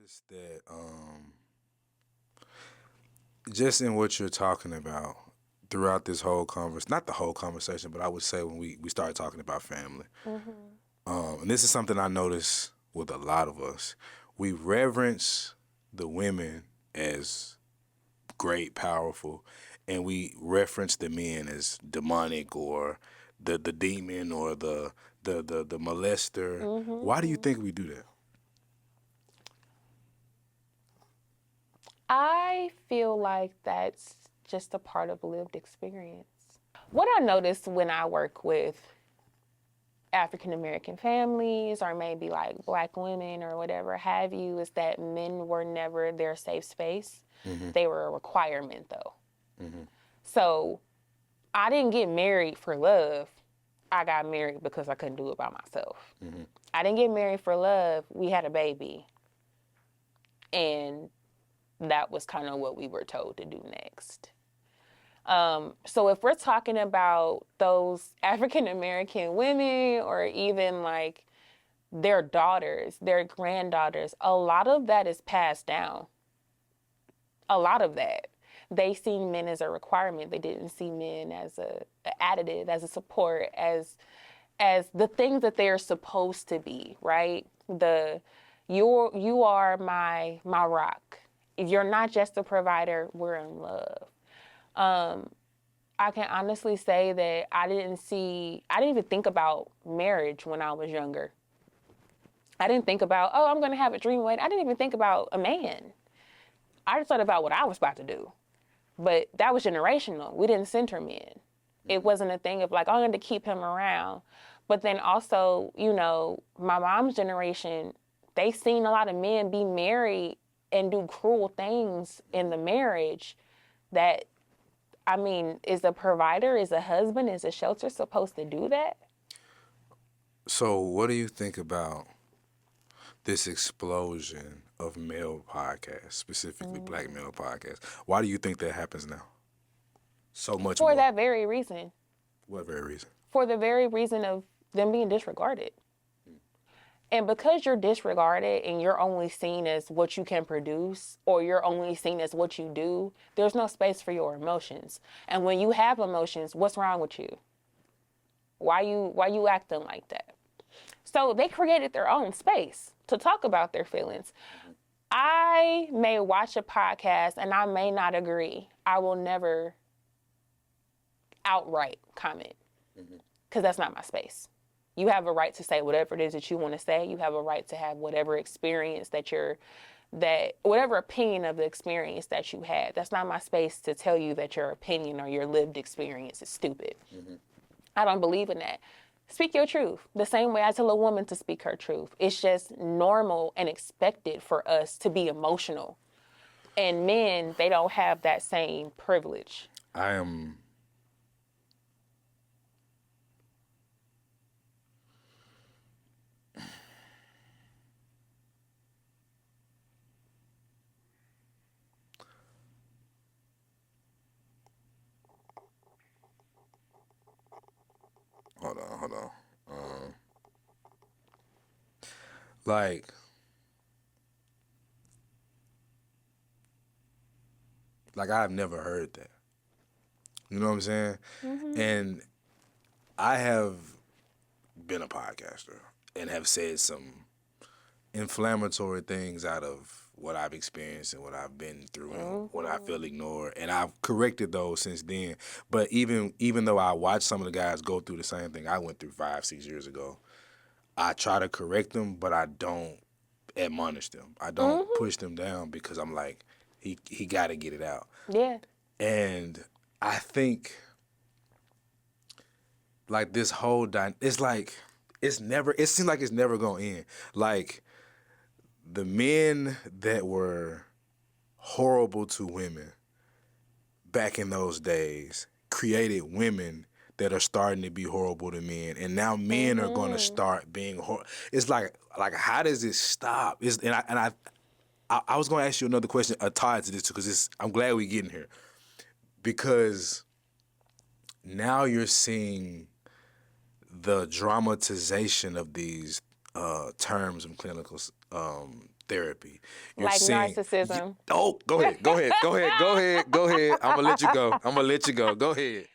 noticed that just in what you're talking about throughout this whole conversation, not the whole conversation, but I would say when we started talking about family, and this is something I notice with a lot of us, we reverence the women as great, powerful, and we reference the men as demonic or the demon or the molester. Why do you think we do that? I feel like that's just a part of lived experience. What I notice when I work with African American families or maybe like black women or whatever have you is that men were never their safe space. They were a requirement though. So I didn't get married for love. I got married because I couldn't do it by myself. I didn't get married for love. We had a baby. And that was kind of what we were told to do next. So if we're talking about those African American women or even like their daughters, their granddaughters, a lot of that is passed down. A lot of that. They see men as a requirement. They didn't see men as a additive, as a support, as the things that they're supposed to be, right? You are my rock. If you're not just a provider, we're in love. I can honestly say that I didn't even think about marriage when I was younger. I didn't think about, oh, I'm going to have a dream wedding. I didn't even think about a man. I just thought about what I was about to do. But that was generational. We didn't center men. It wasn't a thing of like, oh, I'm going to keep him around. But then also, my mom's generation, they seen a lot of men be married and do cruel things in the marriage that, is a provider, is a husband, is a shelter supposed to do that? So, what do you think about this explosion of male podcasts, specifically black male podcasts? Why do you think that happens now? So much For more. that very reason. What very reason? For the very reason of them being disregarded. And because you're disregarded and you're only seen as what you can produce or you're only seen as what you do, there's no space for your emotions. And when you have emotions, what's wrong with you? Why you acting like that? So they created their own space to talk about their feelings. I may watch a podcast and I may not agree. I will never outright comment because that's not my space. You have a right to say whatever it is that you want to say. You have a right to have whatever experience whatever opinion of the experience that you had. That's not my space to tell you that your opinion or your lived experience is stupid. I don't believe in that. Speak your truth. The same way I tell a woman to speak her truth. It's just normal and expected for us to be emotional. And men, they don't have that same privilege. I am. Hold on. Like, I've never heard that. You know what I'm saying? And I have been a podcaster and have said some inflammatory things out of what I've experienced and what I've been through and what I feel ignored. And I've corrected those since then. But even though I watched some of the guys go through the same thing I went through 5-6 years ago, I try to correct them, but I don't admonish them. I don't push them down because I'm like, he got to get it out. Yeah. And I think like this whole it's like it seems like it's never gonna end. Like the men that were horrible to women back in those days created women that are starting to be horrible to men, and now men are going to start being horrible. It's like how does it stop? I was going to ask you another question tied to this too, because I'm glad we're getting here, because now you're seeing the dramatization of these terms and clinical therapy. You're Like seeing. narcissism. Oh, go ahead. I'm gonna let you go. Go ahead.